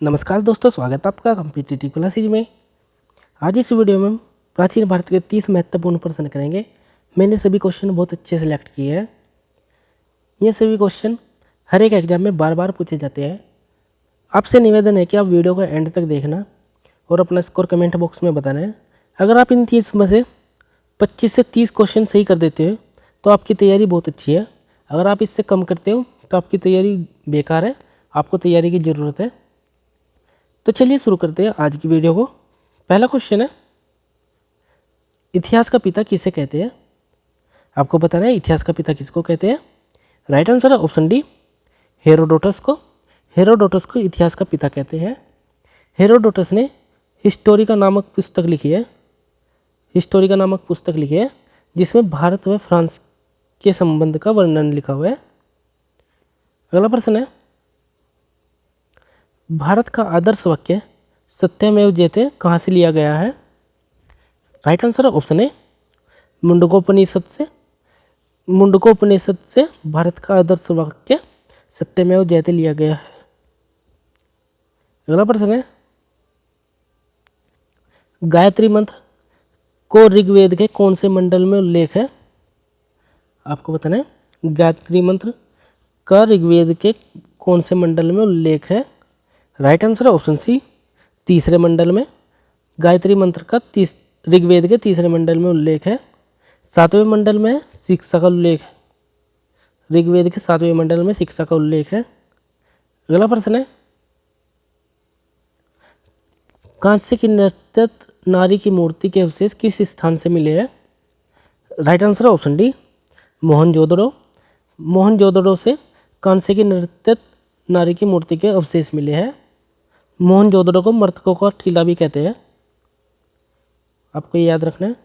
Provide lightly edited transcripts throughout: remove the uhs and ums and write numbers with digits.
नमस्कार दोस्तों, स्वागत है आपका कॉम्पिटिटिव क्लासेज में। आज इस वीडियो में हम प्राचीन भारत के 30 महत्वपूर्ण प्रश्न करेंगे। मैंने सभी क्वेश्चन बहुत अच्छे से सिलेक्ट किए हैं। ये सभी क्वेश्चन हर एक एग्जाम में बार बार पूछे जाते हैं। आपसे निवेदन है कि आप वीडियो को एंड तक देखना और अपना स्कोर कमेंट बॉक्स में बताना है। अगर आप इन 30 में से 25 से 30 क्वेश्चन सही कर देते हो तो आपकी तैयारी बहुत अच्छी है। अगर आप इससे कम करते हो तो आपकी तैयारी बेकार है, आपको तैयारी की ज़रूरत है। तो चलिए शुरू करते हैं आज की वीडियो को। पहला क्वेश्चन है, इतिहास का पिता किसे कहते हैं? आपको बताना है इतिहास का पिता किसको कहते हैं। राइट आंसर है ऑप्शन डी, हेरोडोटस को। हेरोडोटस को इतिहास का पिता कहते हैं। हेरोडोटस ने हिस्टोरिका नामक पुस्तक लिखी है। हिस्टोरिका नामक पुस्तक लिखी है जिसमें भारत व फ्रांस के संबंध का वर्णन लिखा हुआ है। अगला प्रश्न है, भारत का आदर्श वाक्य सत्यमेव जयते कहाँ से लिया गया है? राइट आंसर है ऑप्शन ए, मुंडकोपनिषद से। मुंडकोपनिषद से भारत का आदर्श वाक्य सत्यमेव जयते लिया गया है। अगला प्रश्न है, गायत्री मंत्र को ऋग्वेद के कौन से मंडल में उल्लेख है? आपको बताना है गायत्री मंत्र का ऋग्वेद के कौन से मंडल में उल्लेख है। राइट आंसर है ऑप्शन सी, तीसरे मंडल में। गायत्री मंत्र का ऋग्वेद के तीसरे मंडल में उल्लेख है। 7वें मंडल में शिक्षा का उल्लेख है। ऋग्वेद के 7वें मंडल में शिक्षा का उल्लेख है। अगला प्रश्न है, कांस्य की नर्तक नारी की मूर्ति के अवशेष किस स्थान से मिले हैं? राइट आंसर है ऑप्शन डी, मोहनजोदड़ो। मोहनजोदड़ो से कांस्य की नर्तक नारी की मूर्ति के अवशेष मिले हैं। मोहनजोदड़ो को मृतकों का टीला भी कहते हैं। आपको ये याद रखना है,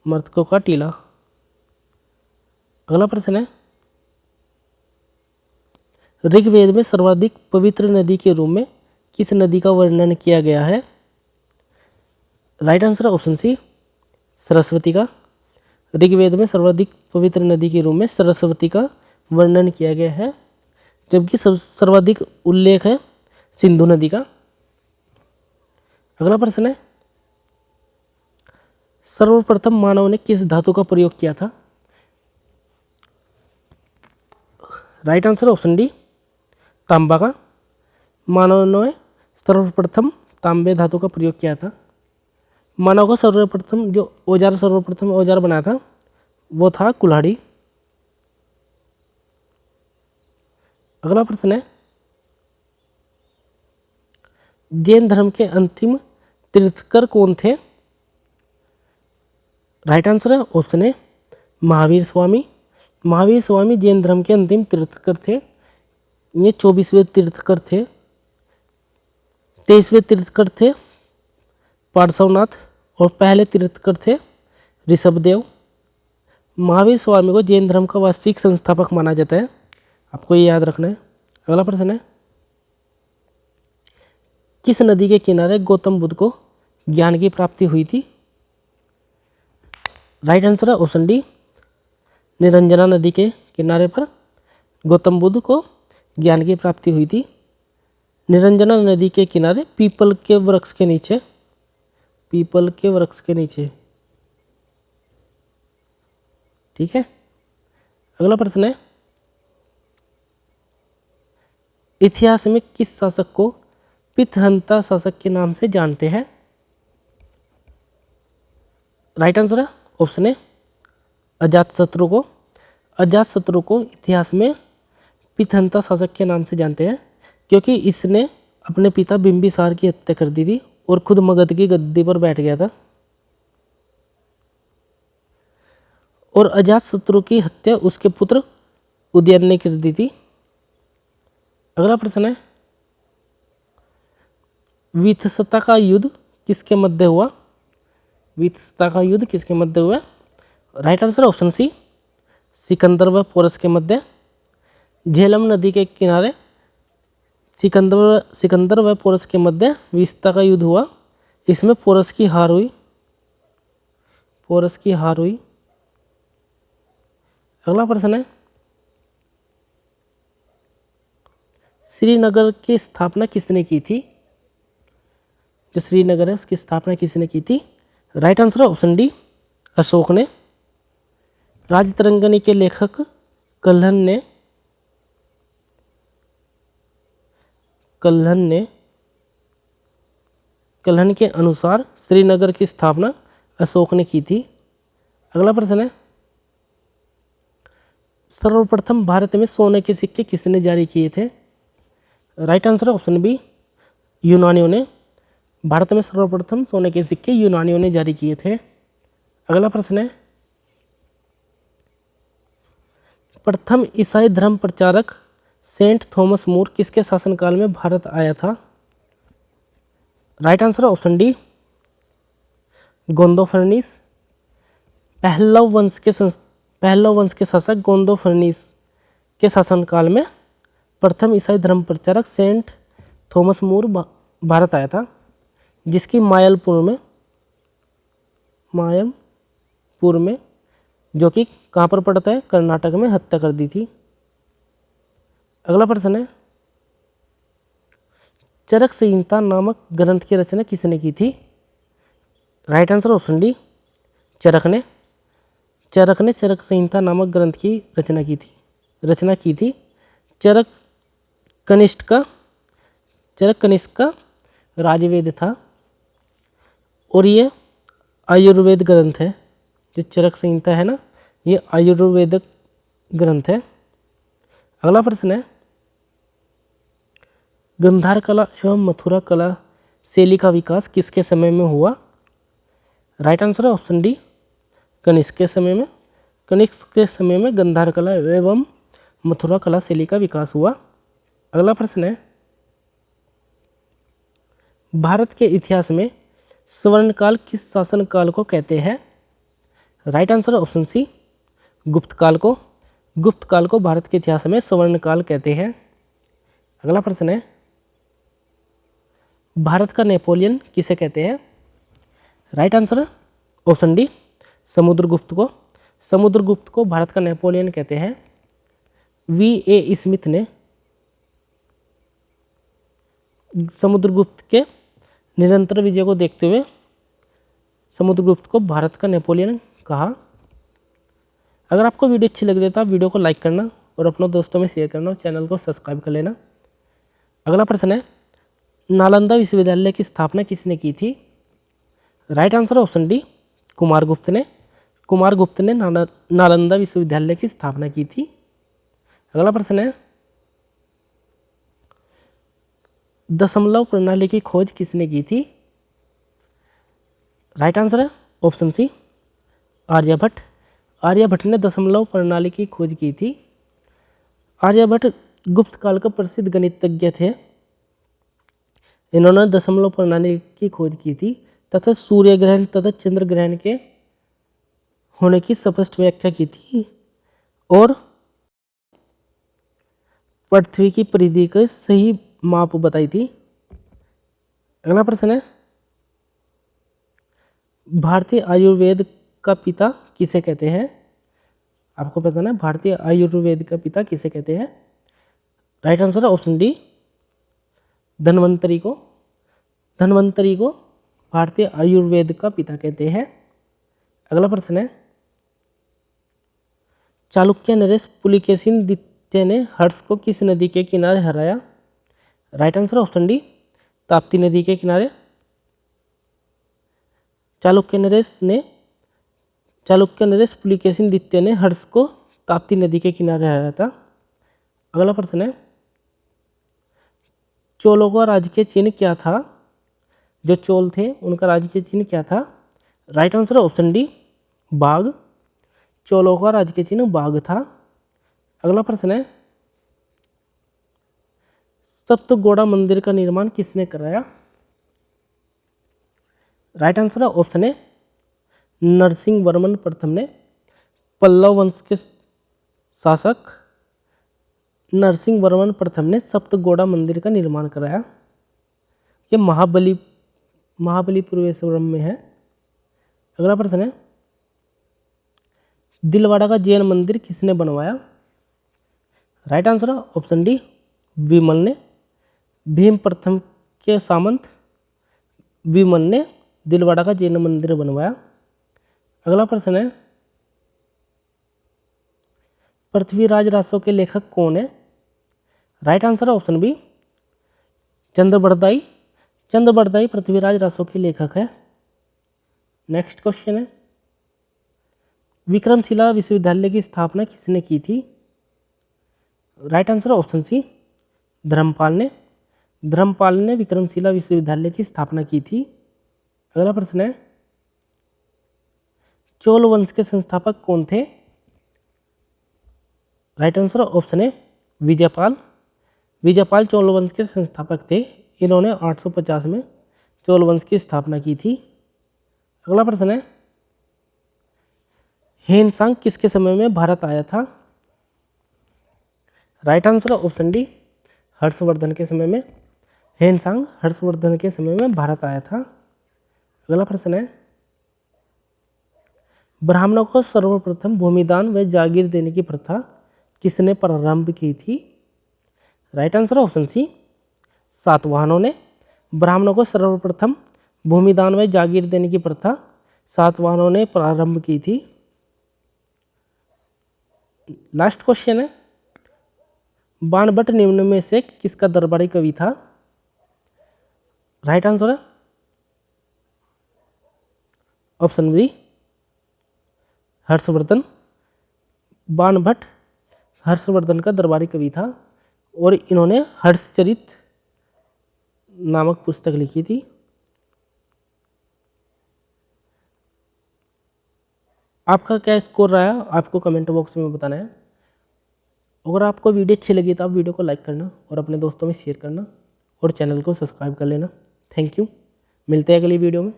मृतकों का टीला। अगला प्रश्न है, ऋग्वेद में सर्वाधिक पवित्र नदी के रूप में किस नदी का वर्णन किया गया है? राइट आंसर है ऑप्शन सी, सरस्वती का। ऋग्वेद में सर्वाधिक पवित्र नदी के रूप में सरस्वती का वर्णन किया गया है, जबकि सर्वाधिक उल्लेख है सिंधु नदी का। अगला प्रश्न है, सर्वप्रथम मानव ने किस धातु का प्रयोग किया था? राइट आंसर ऑप्शन डी, तांबा का। मानव ने सर्वप्रथम तांबे धातु का प्रयोग किया था। मानव का सर्वप्रथम औजार बनाया था वो था कुल्हाड़ी। अगला प्रश्न है, जैन धर्म के अंतिम तीर्थकर कौन थे? राइट आंसर है ऑप्शन ए, महावीर स्वामी। महावीर स्वामी जैन धर्म के अंतिम तीर्थकर थे। ये 24वें तीर्थकर थे। 23वें तीर्थकर थे पार्श्वनाथ और पहले तीर्थकर थे ऋषभदेव। महावीर स्वामी को जैन धर्म का वास्तविक संस्थापक माना जाता है। आपको ये याद रखना है। अगला प्रश्न है, किस नदी के किनारे गौतम बुद्ध को ज्ञान की प्राप्ति हुई थी? राइट आंसर है ऑप्शन डी, निरंजना नदी के किनारे पर गौतम बुद्ध को ज्ञान की प्राप्ति हुई थी। निरंजना नदी के किनारे पीपल के वृक्ष के नीचे। पीपल के वृक्ष के नीचे, ठीक है। अगला प्रश्न है, इतिहास में किस शासक को पितहंता शासक के नाम से जानते हैं? राइट आंसर है ऑप्शन ए, अजातशत्रु को। अजातशत्रु को इतिहास में पितहंता शासक के नाम से जानते हैं क्योंकि इसने अपने पिता बिंबिसार की हत्या कर दी थी और खुद मगध की गद्दी पर बैठ गया था। और अजातशत्रु की हत्या उसके पुत्र उदयन ने कर दी थी। अगला प्रश्न है, वितस्ता का युद्ध किसके मध्य हुआ? वितस्ता का युद्ध किसके मध्य हुआ? Right answer option C, Sikandar व पोरस के मध्य। झेलम नदी के किनारे सिकंदर व पोरस के मध्य वितस्ता का युद्ध हुआ। इसमें पोरस की हार हुई। पोरस की हार हुई। अगला प्रश्न है, श्रीनगर की स्थापना किसने की थी? जो श्रीनगर है उसकी स्थापना किसने की थी? राइट आंसर है ऑप्शन डी, अशोक ने। राजतरंगिणी के लेखक कल्हण के अनुसार श्रीनगर की स्थापना अशोक ने की थी। अगला प्रश्न है, सर्वप्रथम भारत में सोने के सिक्के किसने जारी किए थे? राइट आंसर है ऑप्शन बी, यूनानियों ने। भारत में सर्वप्रथम सोने के सिक्के यूनानियों ने जारी किए थे। अगला प्रश्न है, प्रथम ईसाई धर्म प्रचारक सेंट थॉमस मोर किसके शासनकाल में भारत आया था? राइट आंसर है ऑप्शन डी, गोंदोफर्निस। पहलव वंश के शासक गोंदोफर्निस के शासनकाल में प्रथम ईसाई धर्म प्रचारक सेंट थॉमस मोर भारत आया था, जिसकी मायलपुर में जो कि कहाँ पर पड़ता है, कर्नाटक में, हत्या कर दी थी। अगला प्रश्न है, चरक संहिता नामक ग्रंथ की रचना किसने की थी? राइट आंसर ऑप्शन डी, चरक ने चरक संहिता नामक ग्रंथ की रचना की थी। चरक कनिष्ठ का राजवेद था और ये आयुर्वेद ग्रंथ है। जो चरक संहिता है ना, ये आयुर्वेदिक ग्रंथ है। अगला प्रश्न है, गंधार कला एवं मथुरा कला शैली का विकास किसके समय में हुआ? राइट आंसर है ऑप्शन डी, कनिष्क के समय में गंधार कला एवं मथुरा कला शैली का विकास हुआ। अगला प्रश्न है, भारत के इतिहास में स्वर्णकाल किस शासनकाल को कहते हैं? राइट आंसर है ऑप्शन सी, गुप्त काल को भारत के इतिहास में स्वर्णकाल कहते हैं। अगला प्रश्न है, भारत का नेपोलियन किसे कहते हैं? राइट आंसर है ऑप्शन डी, समुद्रगुप्त को भारत का नेपोलियन कहते हैं। V.A. स्मिथ ने समुद्रगुप्त के निरंतर विजय को देखते हुए समुद्रगुप्त को भारत का नेपोलियन कहा। अगर आपको वीडियो अच्छी लग रही है तो आप वीडियो को लाइक करना और अपने दोस्तों में शेयर करना और चैनल को सब्सक्राइब कर लेना। अगला प्रश्न है, नालंदा विश्वविद्यालय की स्थापना किसने की थी? Right answer option D, Kumaragupta ने नालंदा विश्वविद्यालय की स्थापना की थी। अगला प्रश्न है, दशमलव प्रणाली की खोज किसने की थी? राइट आंसर है ऑप्शन सी, आर्यभट्ट ने दशमलव प्रणाली की खोज की थी। आर्यभट्ट गुप्त काल का प्रसिद्ध गणितज्ञ थे। इन्होंने दशमलव प्रणाली की खोज की थी तथा सूर्य ग्रहण तथा चंद्र ग्रहण के होने की स्पष्ट व्याख्या की थी और पृथ्वी की परिधि का सही माप बताई थी। अगला प्रश्न है, भारतीय आयुर्वेद का पिता किसे कहते हैं? आपको पता ना, भारतीय आयुर्वेद का पिता किसे कहते हैं? राइट आंसर है ऑप्शन डी, धन्वंतरी को भारतीय आयुर्वेद का पिता कहते हैं। अगला प्रश्न है, चालुक्य नरेश पुलिकेशिन द्वितीय ने हर्ष को किस नदी के किनारे हराया? Right answer option D, Tapti नदी के किनारे। चालुक्य नरेश पुलिकेशिन द्वितीय ने हर्ष को ताप्ती नदी के किनारे हराया था। अगला प्रश्न है, चोलों का राजकीय चिन्ह क्या था? जो चोल थे उनका राजकीय चिन्ह क्या था? राइट आंसर ऑप्शन डी, बाघ। चोलों का राजकीय चिन्ह बाघ था। अगला प्रश्न है, सप्तगोड़ा मंदिर का निर्माण किसने कराया? राइट आंसर है ऑप्शन ए, नरसिंह वर्मन प्रथम ने। पल्लव वंश के शासक नरसिंह वर्मन प्रथम ने सप्तगोड़ा मंदिर का निर्माण कराया। ये महाबलीपुरम में है। अगला प्रश्न है, दिलवाड़ा का जैन मंदिर किसने बनवाया? राइट आंसर है ऑप्शन डी, विमल ने। भीम प्रथम के सामंत विमल ने दिलवाड़ा का जैन मंदिर बनवाया। अगला प्रश्न है, पृथ्वीराज रासो के लेखक कौन है? Right answer option B Chandbardai. Chandbardai Prithviraj Raso के लेखक है। नेक्स्ट क्वेश्चन है, विक्रमशिला विश्वविद्यालय की स्थापना किसने की थी? Right answer option C Dharmapal ने। धर्मपाल ने विक्रमशिला विश्वविद्यालय की स्थापना की थी। अगला प्रश्न है, चोल वंश के संस्थापक कौन थे? राइट आंसर ऑप्शन है विजयपाल। विजयपाल चोल वंश के संस्थापक थे। इन्होंने 850 में चोल वंश की स्थापना की थी। अगला प्रश्न है, हेनसांग किसके समय में भारत आया था? Right answer option D Harshvardhan के समय में। हेनसांग हर्षवर्धन के समय में भारत आया था। अगला प्रश्न है, ब्राह्मणों को सर्वप्रथम भूमिदान व जागीर देने की प्रथा किसने प्रारंभ की थी? राइट आंसर ऑप्शन सी सातवाहनों ने। ब्राह्मणों को सर्वप्रथम भूमिदान व जागीर देने की प्रथा सातवाहनों ने प्रारंभ की थी। लास्ट क्वेश्चन है, बाणभट्ट निम्न में से किसका दरबारी कवि था? राइट आंसर है ऑप्शन बी हर्षवर्धन। बाणभट्ट हर्षवर्धन का दरबारी कवि था और इन्होंने हर्षचरित नामक पुस्तक लिखी थी। आपका क्या स्कोर रहा है आपको कमेंट बॉक्स में बताना है। अगर आपको वीडियो अच्छी लगी तो आप वीडियो को लाइक करना और अपने दोस्तों में शेयर करना और चैनल को सब्सक्राइब कर लेना। Thank you. मिलते हैं अगली वीडियो में।